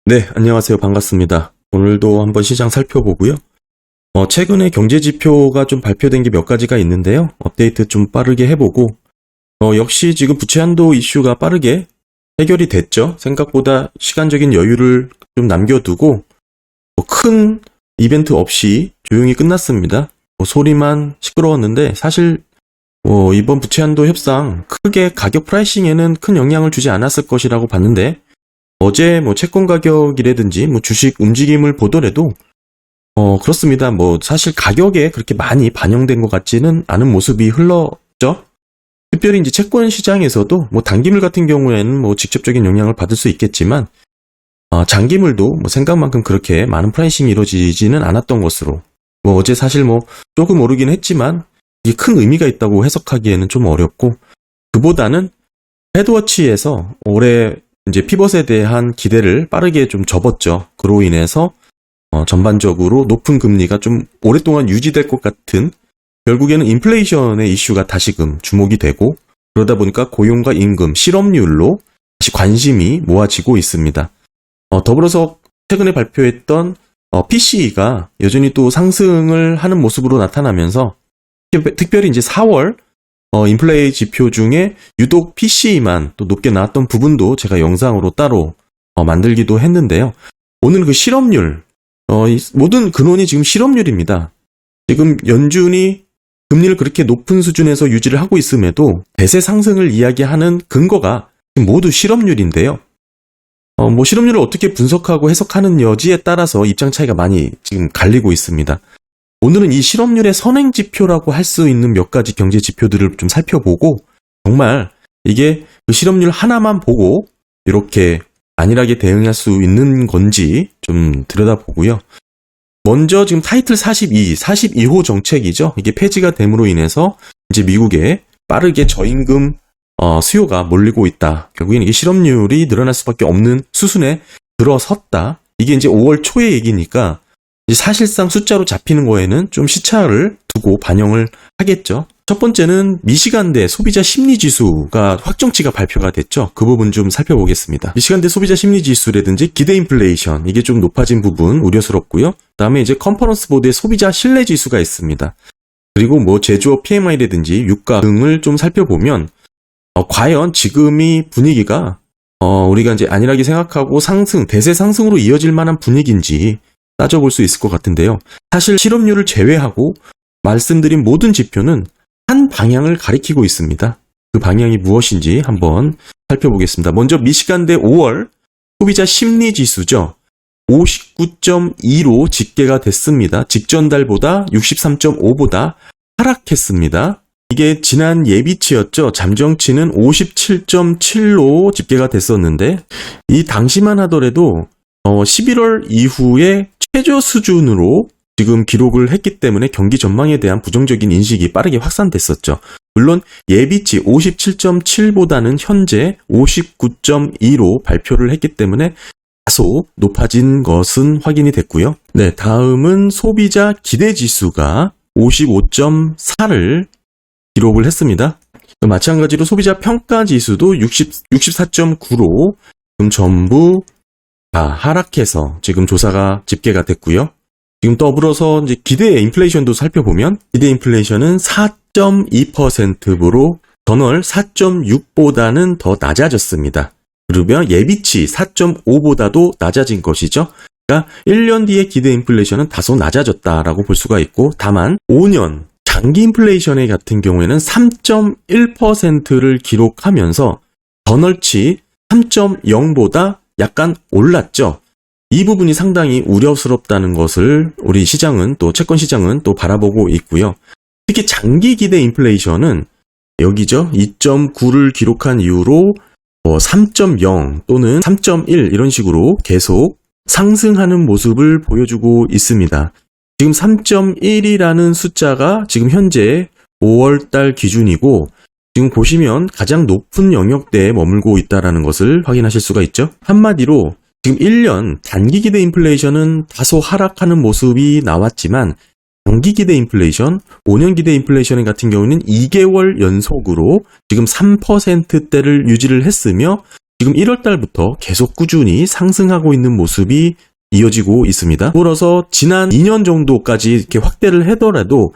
네, 안녕하세요. 반갑습니다. 오늘도 한번 시장 살펴보고요. 최근에 경제 지표가 좀 발표된 게 몇 가지가 있는데요. 업데이트 좀 빠르게 해보고, 역시 지금 부채 한도 이슈가 빠르게 해결이 됐죠. 생각보다 시간적인 여유를 좀 남겨두고, 큰 이벤트 없이 조용히 끝났습니다. 소리만 시끄러웠는데, 사실, 이번 부채 한도 협상 크게 가격 프라이싱에는 큰 영향을 주지 않았을 것이라고 봤는데, 어제 채권 가격이라든지 주식 움직임을 보더라도 그렇습니다. 사실 가격에 그렇게 많이 반영된 것 같지는 않은 모습이 흘렀죠. 특별히 이제 채권 시장에서도 단기물 같은 경우에는 직접적인 영향을 받을 수 있겠지만 장기물도 생각만큼 그렇게 많은 프라이싱이 이루어지지는 않았던 것으로 어제 사실 조금 오르긴 했지만 이게 큰 의미가 있다고 해석하기에는 좀 어렵고, 그보다는 헤드워치에서 올해 이제 피벗에 대한 기대를 빠르게 좀 접었죠. 그로 인해서 전반적으로 높은 금리가 좀 오랫동안 유지될 것 같은, 결국에는 인플레이션의 이슈가 다시금 주목이 되고, 그러다 보니까 고용과 임금, 실업률로 다시 관심이 모아지고 있습니다. 더불어서 최근에 발표했던 PCE가 여전히 또 상승을 하는 모습으로 나타나면서, 특별히 이제 4월 인플레이 지표 중에 유독 PCE만 또 높게 나왔던 부분도 제가 영상으로 따로 만들기도 했는데요. 오늘 그 실업률, 모든 근원이 지금 실업률입니다. 지금 연준이 금리를 그렇게 높은 수준에서 유지를 하고 있음에도 대세 상승을 이야기하는 근거가 모두 실업률인데요. 실업률을 어떻게 분석하고 해석하는 여지에 따라서 입장 차이가 많이 지금 갈리고 있습니다. 오늘은 이 실업률의 선행지표라고 할 수 있는 몇 가지 경제 지표들을 좀 살펴보고, 정말 이게 그 실업률 하나만 보고 이렇게 안일하게 대응할 수 있는 건지 좀 들여다보고요. 먼저 지금 타이틀 42호 정책이죠. 이게 폐지가 됨으로 인해서 이제 미국에 빠르게 저임금 수요가 몰리고 있다. 결국엔 이게 실업률이 늘어날 수밖에 없는 수순에 들어섰다. 이게 이제 5월 초의 얘기니까 사실상 숫자로 잡히는 거에는 좀 시차를 두고 반영을 하겠죠. 첫 번째는 미시간대 소비자 심리지수가 확정치가 발표가 됐죠. 그 부분 좀 살펴보겠습니다. 미시간대 소비자 심리지수라든지 기대 인플레이션, 이게 좀 높아진 부분 우려스럽고요. 다음에 이제 컨퍼런스 보드의 소비자 신뢰지수가 있습니다. 그리고 제조업 PMI라든지 유가 등을 좀 살펴보면 과연 지금이 분위기가 우리가 이제 안일하게 생각하고 대세 상승으로 이어질 만한 분위기인지 따져볼 수 있을 것 같은데요. 사실 실업률을 제외하고 말씀드린 모든 지표는 한 방향을 가리키고 있습니다. 그 방향이 무엇인지 한번 살펴보겠습니다. 먼저 미시간대 5월 소비자 심리지수죠. 59.2로 집계가 됐습니다. 직전 달보다 63.5보다 하락했습니다. 이게 지난 예비치였죠. 잠정치는 57.7로 집계가 됐었는데, 이 당시만 하더라도 11월 이후에 최저 수준으로 지금 기록을 했기 때문에 경기 전망에 대한 부정적인 인식이 빠르게 확산됐었죠. 물론 예비치 57.7보다는 현재 59.2로 발표를 했기 때문에 다소 높아진 것은 확인이 됐고요. 네, 다음은 소비자 기대지수가 55.4를 기록을 했습니다. 마찬가지로 소비자 평가지수도 64.9로 전부 다 하락해서 지금 조사가 집계가 됐고요. 지금 더불어서 이제 기대 인플레이션도 살펴보면 기대 인플레이션은 4.2%로 전월 4.6보다는 더 낮아졌습니다. 그러면 예비치 4.5보다도 낮아진 것이죠. 그러니까 1년 뒤에 기대 인플레이션은 다소 낮아졌다라고 볼 수가 있고, 다만 5년 장기 인플레이션 같은 경우에는 3.1%를 기록하면서 전월치 3.0보다 약간 올랐죠. 이 부분이 상당히 우려스럽다는 것을 우리 시장은 또 채권 시장은 또 바라보고 있고요. 특히 장기 기대 인플레이션은 여기죠. 2.9를 기록한 이후로 3.0 또는 3.1 이런 식으로 계속 상승하는 모습을 보여주고 있습니다. 지금 3.1이라는 숫자가 지금 현재 5월달 기준이고, 지금 보시면 가장 높은 영역대에 머물고 있다는 것을 확인하실 수가 있죠. 한마디로 지금 1년 단기 기대 인플레이션은 다소 하락하는 모습이 나왔지만, 장기 기대 인플레이션, 5년 기대 인플레이션 같은 경우는 2개월 연속으로 지금 3%대를 유지를 했으며, 지금 1월 달부터 계속 꾸준히 상승하고 있는 모습이 이어지고 있습니다. 따라서 지난 2년 정도까지 이렇게 확대를 하더라도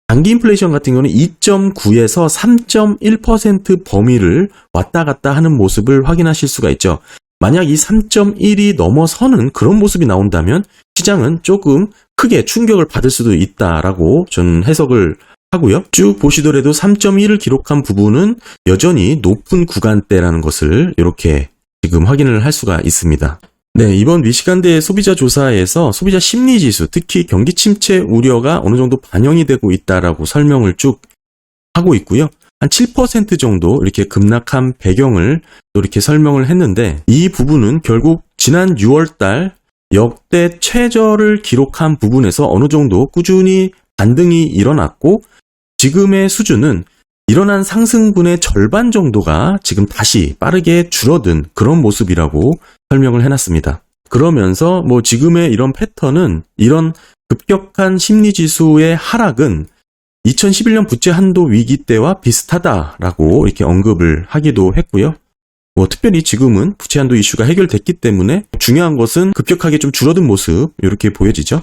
장기 인플레이션 같은 경우는 2.9에서 3.1% 범위를 왔다 갔다 하는 모습을 확인하실 수가 있죠. 만약 이 3.1이 넘어서는 그런 모습이 나온다면 시장은 조금 크게 충격을 받을 수도 있다라고 저는 해석을 하고요. 쭉 보시더라도 3.1을 기록한 부분은 여전히 높은 구간대라는 것을 이렇게 지금 확인을 할 수가 있습니다. 네, 이번 미시간대 소비자 조사에서 소비자 심리지수, 특히 경기 침체 우려가 어느 정도 반영이 되고 있다라고 설명을 쭉 하고 있고요. 한 7% 정도 이렇게 급락한 배경을 또 이렇게 설명을 했는데, 이 부분은 결국 지난 6월 달 역대 최저를 기록한 부분에서 어느 정도 꾸준히 반등이 일어났고, 지금의 수준은 일어난 상승분의 절반 정도가 지금 다시 빠르게 줄어든 그런 모습이라고 설명을 해놨습니다. 그러면서 지금의 이런 패턴은, 이런 급격한 심리지수의 하락은 2011년 부채 한도 위기 때와 비슷하다라고 이렇게 언급을 하기도 했고요. 특별히 지금은 부채 한도 이슈가 해결됐기 때문에 중요한 것은 급격하게 좀 줄어든 모습, 이렇게 보여지죠.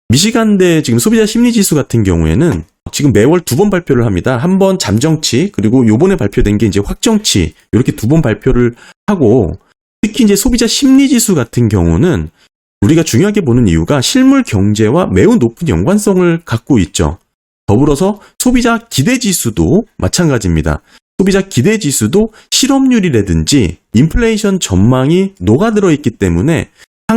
미시간대 지금 소비자 심리지수 같은 경우에는 지금 매월 2번 발표를 합니다. 한 번 잠정치, 그리고 요번에 발표된 게 이제 확정치, 이렇게 2번 발표를 하고, 특히 이제 소비자 심리지수 같은 경우는 우리가 중요하게 보는 이유가 실물 경제와 매우 높은 연관성을 갖고 있죠. 더불어서 소비자 기대지수도 마찬가지입니다. 소비자 기대지수도 실업률이라든지 인플레이션 전망이 녹아들어 있기 때문에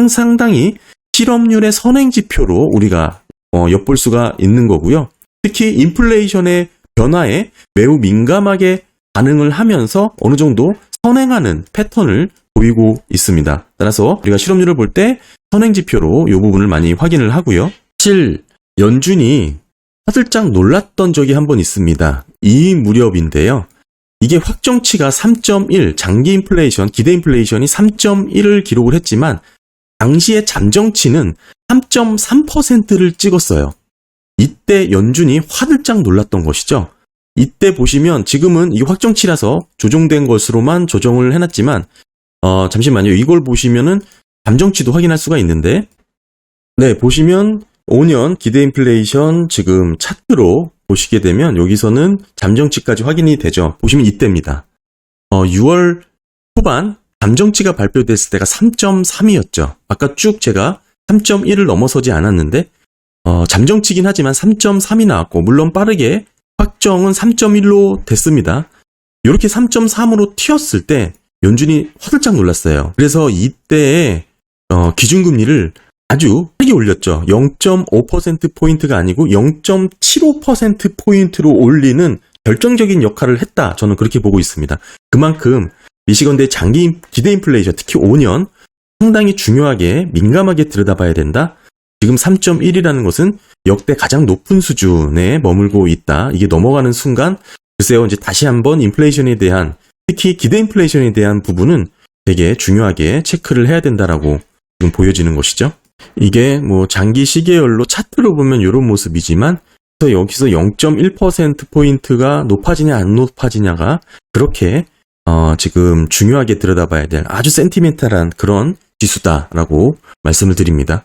상당히 실업률의 선행지표로 우리가 엿볼 수가 있는 거고요. 특히 인플레이션의 변화에 매우 민감하게 반응을 하면서 어느 정도 선행하는 패턴을 보이고 있습니다. 따라서 우리가 실업률을 볼 때 선행지표로 이 부분을 많이 확인을 하고요. 사실 연준이 화들짝 놀랐던 적이 한 번 있습니다. 이 무렵인데요. 이게 확정치가 3.1, 장기 인플레이션, 기대 인플레이션이 3.1을 기록을 했지만 당시의 잠정치는 3.3%를 찍었어요. 이때 연준이 화들짝 놀랐던 것이죠. 이때 보시면 지금은 이게 확정치라서 조정된 것으로만 조정을 해놨지만 잠시만요. 이걸 보시면은 잠정치도 확인할 수가 있는데, 네, 보시면 5년 기대 인플레이션 지금 차트로 보시게 되면 여기서는 잠정치까지 확인이 되죠. 보시면 이때입니다. 6월 후반 잠정치가 발표됐을 때가 3.3이었죠. 아까 쭉 제가 3.1을 넘어서지 않았는데 잠정치긴 하지만 3.3이 나왔고, 물론 빠르게 확정은 3.1로 됐습니다. 이렇게 3.3으로 튀었을 때 연준이 화들짝 놀랐어요. 그래서 이때에 기준금리를 아주 크게 올렸죠. 0.5%포인트가 아니고 0.75%포인트로 올리는 결정적인 역할을 했다. 저는 그렇게 보고 있습니다. 그만큼 미시건대 장기 기대 인플레이션, 특히 5년 상당히 중요하게 민감하게 들여다봐야 된다. 지금 3.1이라는 것은 역대 가장 높은 수준에 머물고 있다. 이게 넘어가는 순간 글쎄요, 이제 다시 한번 인플레이션에 대한, 특히 기대 인플레이션에 대한 부분은 되게 중요하게 체크를 해야 된다라고 지금 보여지는 것이죠. 이게 장기 시계열로 차트로 보면 이런 모습이지만, 여기서 0.1%포인트가 높아지냐 안 높아지냐가 그렇게 지금 중요하게 들여다봐야 될 아주 센티멘탈한 그런 지수다라고 말씀을 드립니다.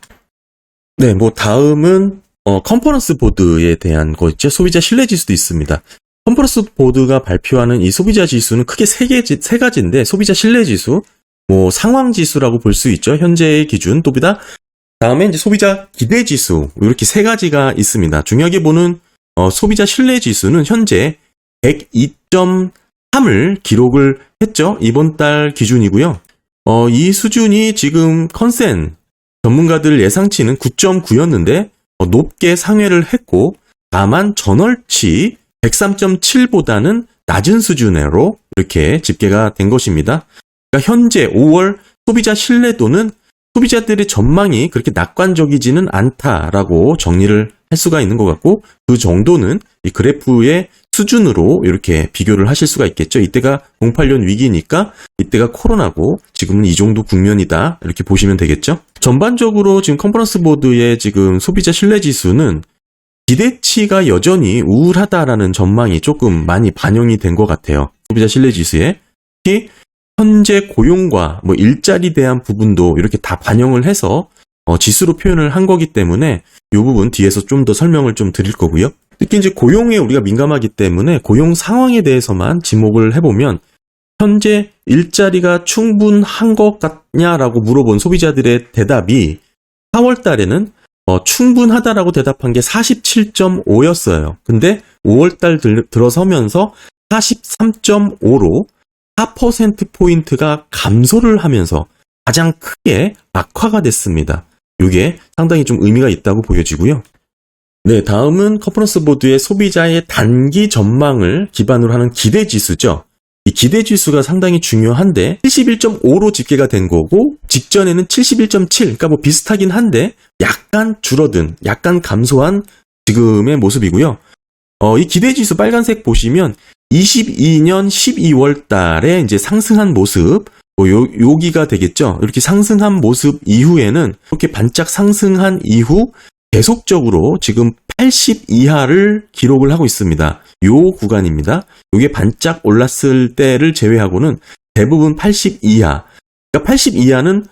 네, 다음은 컨퍼런스 보드에 대한 거 있죠. 소비자 신뢰 지수도 있습니다. 컨퍼런스 보드가 발표하는 이 소비자 지수는 크게 세 가지인데, 소비자 신뢰 지수, 상황 지수라고 볼 수 있죠. 현재의 기준, 또보다 다음에 이제 소비자 기대 지수, 이렇게 세 가지가 있습니다. 중요하게 보는 소비자 신뢰 지수는 현재 102.3을 기록을 했죠. 이번 달 기준이고요. 이 수준이 지금 컨센 전문가들 예상치는 9.9였는데 높게 상회를 했고, 다만 전월치 103.7보다는 낮은 수준으로 이렇게 집계가 된 것입니다. 그러니까 현재 5월 소비자 신뢰도는 소비자들의 전망이 그렇게 낙관적이지는 않다라고 정리를 할 수가 있는 것 같고, 그 정도는 이 그래프의 수준으로 이렇게 비교를 하실 수가 있겠죠. 이때가 08년 위기니까 이때가 코로나고 지금은 이 정도 국면이다, 이렇게 보시면 되겠죠. 전반적으로 지금 컨퍼런스 보드의 지금 소비자 신뢰 지수는 기대치가 여전히 우울하다라는 전망이 조금 많이 반영이 된 것 같아요. 소비자 신뢰 지수에. 특히 현재 고용과 뭐 일자리에 대한 부분도 이렇게 다 반영을 해서 지수로 표현을 한 거기 때문에 이 부분 뒤에서 좀 더 설명을 좀 드릴 거고요. 특히 이제 고용에 우리가 민감하기 때문에 고용 상황에 대해서만 지목을 해보면 현재 일자리가 충분한 것 같냐라고 물어본 소비자들의 대답이 4월 달에는 충분하다라고 대답한 게 47.5였어요. 근데 5월 달 들어서면서 43.5로 4%포인트가 감소를 하면서 가장 크게 악화가 됐습니다. 이게 상당히 좀 의미가 있다고 보여지고요. 네, 다음은 컨퍼런스 보드의 소비자의 단기 전망을 기반으로 하는 기대지수죠. 이 기대지수가 상당히 중요한데 71.5로 집계가 된 거고 직전에는 71.7, 그러니까 뭐 비슷하긴 한데 약간 줄어든, 약간 감소한 지금의 모습이고요. 이 기대지수 빨간색 보시면 22년 12월 달에 이제 상승한 모습, 여기가 되겠죠. 이렇게 상승한 모습 이후에는 이렇게 반짝 상승한 이후 계속적으로 지금 80 이하를 기록을 하고 있습니다. 요 구간입니다. 이게 반짝 올랐을 때를 제외하고는 대부분 80 이하. 그러니까 80 이하는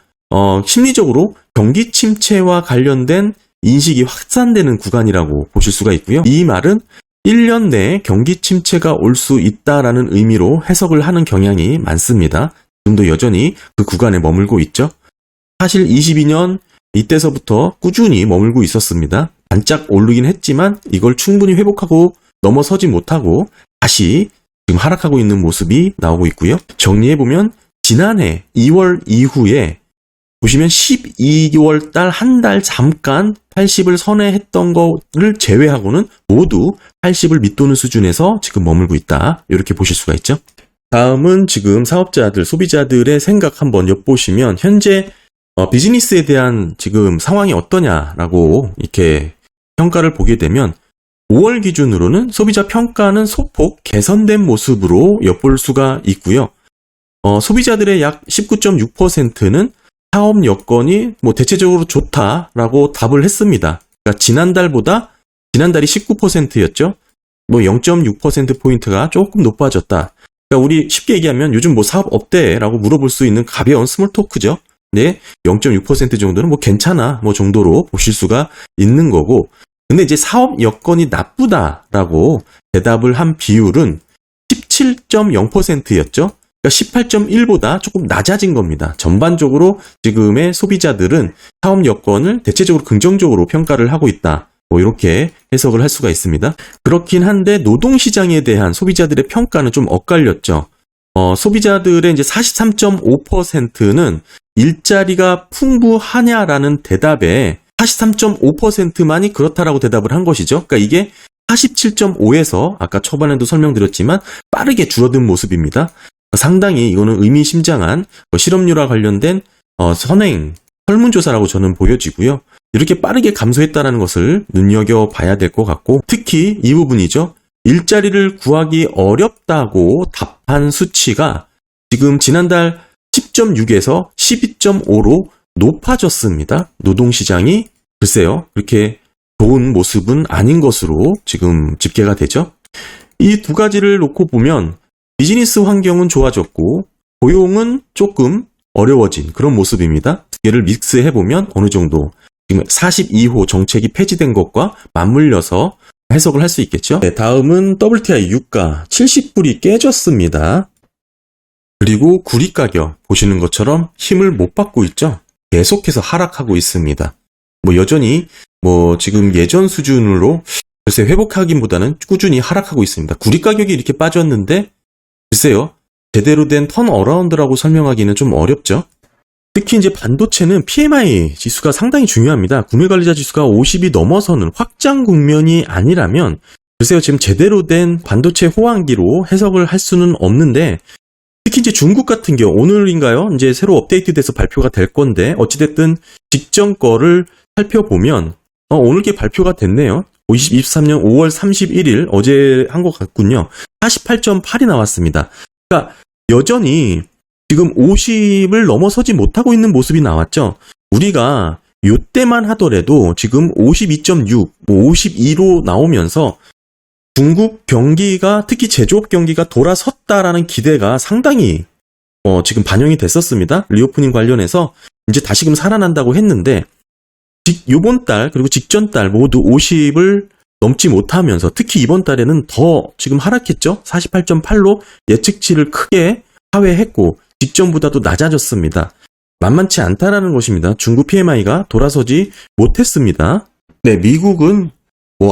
심리적으로 경기 침체와 관련된 인식이 확산되는 구간이라고 보실 수가 있고요. 이 말은 1년 내에 경기 침체가 올 수 있다라는 의미로 해석을 하는 경향이 많습니다. 지금도 여전히 그 구간에 머물고 있죠. 사실 22년 이때서부터 꾸준히 머물고 있었습니다. 반짝 오르긴 했지만 이걸 충분히 회복하고 넘어서지 못하고 다시 지금 하락하고 있는 모습이 나오고 있고요. 정리해보면 지난해 2월 이후에 보시면 12월 달 한 달 잠깐 80을 선회했던 거를 제외하고는 모두 80을 밑도는 수준에서 지금 머물고 있다. 이렇게 보실 수가 있죠. 다음은 지금 사업자들, 소비자들의 생각 한번 엿보시면 현재 비즈니스에 대한 지금 상황이 어떠냐라고 이렇게 평가를 보게 되면 5월 기준으로는 소비자 평가는 소폭 개선된 모습으로 엿볼 수가 있고요. 소비자들의 약 19.6%는 사업 여건이 뭐 대체적으로 좋다라고 답을 했습니다. 그러니까 지난달이 19%였죠. 뭐 0.6%포인트가 조금 높아졌다. 그러니까 우리 쉽게 얘기하면 요즘 뭐 사업 어때라고 물어볼 수 있는 가벼운 스몰 토크죠. 네, 0.6% 정도는 뭐 괜찮아 뭐 정도로 보실 수가 있는 거고, 근데 이제 사업 여건이 나쁘다라고 대답을 한 비율은 17.0%였죠. 그러니까 18.1보다 조금 낮아진 겁니다. 전반적으로 지금의 소비자들은 사업 여건을 대체적으로 긍정적으로 평가를 하고 있다. 뭐 이렇게 해석을 할 수가 있습니다. 그렇긴 한데 노동시장에 대한 소비자들의 평가는 좀 엇갈렸죠. 소비자들의 이제 43.5%는 일자리가 풍부하냐라는 대답에 43.5%만이 그렇다라고 대답을 한 것이죠. 그러니까 이게 47.5에서 아까 초반에도 설명드렸지만 빠르게 줄어든 모습입니다. 상당히 이거는 의미심장한 실업률과 관련된 설문조사라고 저는 보여지고요. 이렇게 빠르게 감소했다는 것을 눈여겨봐야 될 것 같고, 특히 이 부분이죠. 일자리를 구하기 어렵다고 답한 수치가 지금 지난달 10.6에서 12.5로 높아졌습니다. 노동시장이 글쎄요, 그렇게 좋은 모습은 아닌 것으로 지금 집계가 되죠. 이 두 가지를 놓고 보면 비즈니스 환경은 좋아졌고 고용은 조금 어려워진 그런 모습입니다. 두 개를 믹스해보면 어느 정도 지금 42호 정책이 폐지된 것과 맞물려서 해석을 할 수 있겠죠. 네, 다음은 WTI 유가 70불이 깨졌습니다. 그리고 구리 가격 보시는 것처럼 힘을 못 받고 있죠. 계속해서 하락하고 있습니다. 뭐 여전히 뭐 지금 예전 수준으로 글쎄 회복하기보다는 꾸준히 하락하고 있습니다. 구리 가격이 이렇게 빠졌는데 글쎄요, 제대로 된 턴어라운드라고 설명하기는 좀 어렵죠. 특히 이제 반도체는 PMI 지수가 상당히 중요합니다. 구매관리자 지수가 50이 넘어서는 확장 국면이 아니라면 글쎄요, 지금 제대로 된 반도체 호황기로 해석을 할 수는 없는데, 특히 이제 중국 같은 경우 오늘인가요? 이제 새로 업데이트돼서 발표가 될 건데 어찌됐든 직전 거를 살펴보면 오늘 게 발표가 됐네요. 2023년 5월 31일 어제 한 것 같군요. 48.8이 나왔습니다. 그러니까 여전히 지금 50을 넘어서지 못하고 있는 모습이 나왔죠. 우리가 요때만 하더라도 지금 52.6, 52로 나오면서 중국 경기가 특히 제조업 경기가 돌아섰다라는 기대가 상당히 지금 반영이 됐었습니다. 리오프닝 관련해서 이제 다시금 살아난다고 했는데 요번 달 그리고 직전 달 모두 50을 넘지 못하면서 특히 이번 달에는 더 지금 하락했죠. 48.8로 예측치를 크게 하회했고 직전보다도 낮아졌습니다. 만만치 않다라는 것입니다. 중국 PMI가 돌아서지 못했습니다. 네, 미국은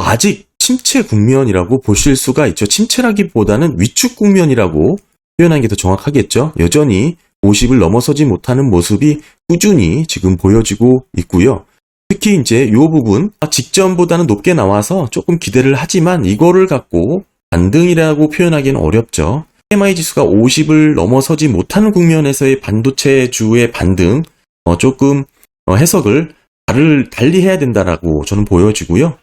아직 침체 국면이라고 보실 수가 있죠. 침체라기보다는 위축 국면이라고 표현하는 게 더 정확하겠죠. 여전히 50을 넘어서지 못하는 모습이 꾸준히 지금 보여지고 있고요. 특히 이제 이 부분 직전보다는 높게 나와서 조금 기대를 하지만 이거를 갖고 반등이라고 표현하기는 어렵죠. PMI 지수가 50을 넘어서지 못하는 국면에서의 반도체주의 반등 조금 해석을 달리 해야 된다라고 저는 보여지고요.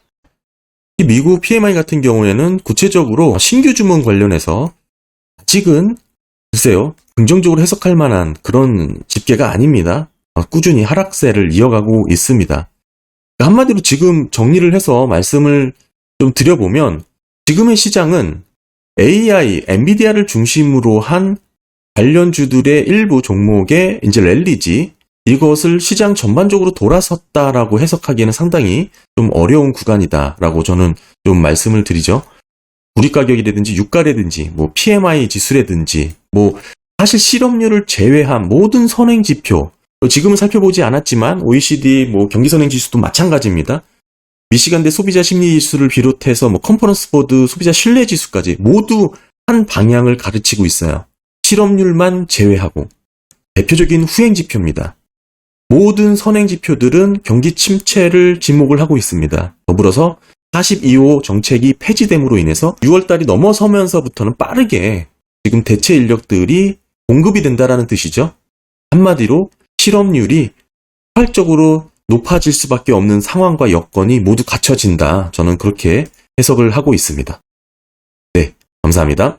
이 미국 PMI 같은 경우에는 구체적으로 신규 주문 관련해서 아직은 글쎄요, 긍정적으로 해석할 만한 그런 집계가 아닙니다. 꾸준히 하락세를 이어가고 있습니다. 한마디로 지금 정리를 해서 말씀을 좀 드려보면 지금의 시장은 AI, 엔비디아를 중심으로 한 관련주들의 일부 종목의 이제 랠리지 이것을 시장 전반적으로 돌아섰다라고 해석하기에는 상당히 좀 어려운 구간이다라고 저는 좀 말씀을 드리죠. 구리 가격이라든지 유가라든지 PMI 지수라든지 사실 실업률을 제외한 모든 선행 지표 지금은 살펴보지 않았지만 OECD 경기 선행 지수도 마찬가지입니다. 미시간대 소비자 심리 지수를 비롯해서 컨퍼런스 보드 소비자 신뢰 지수까지 모두 한 방향을 가르치고 있어요. 실업률만 제외하고 대표적인 후행 지표입니다. 모든 선행 지표들은 경기 침체를 지목을 하고 있습니다. 더불어서 42호 정책이 폐지됨으로 인해서 6월달이 넘어서면서부터는 빠르게 지금 대체 인력들이 공급이 된다라는 뜻이죠. 한마디로 실업률이 폭발적으로 높아질 수밖에 없는 상황과 여건이 모두 갖춰진다. 저는 그렇게 해석을 하고 있습니다. 네, 감사합니다.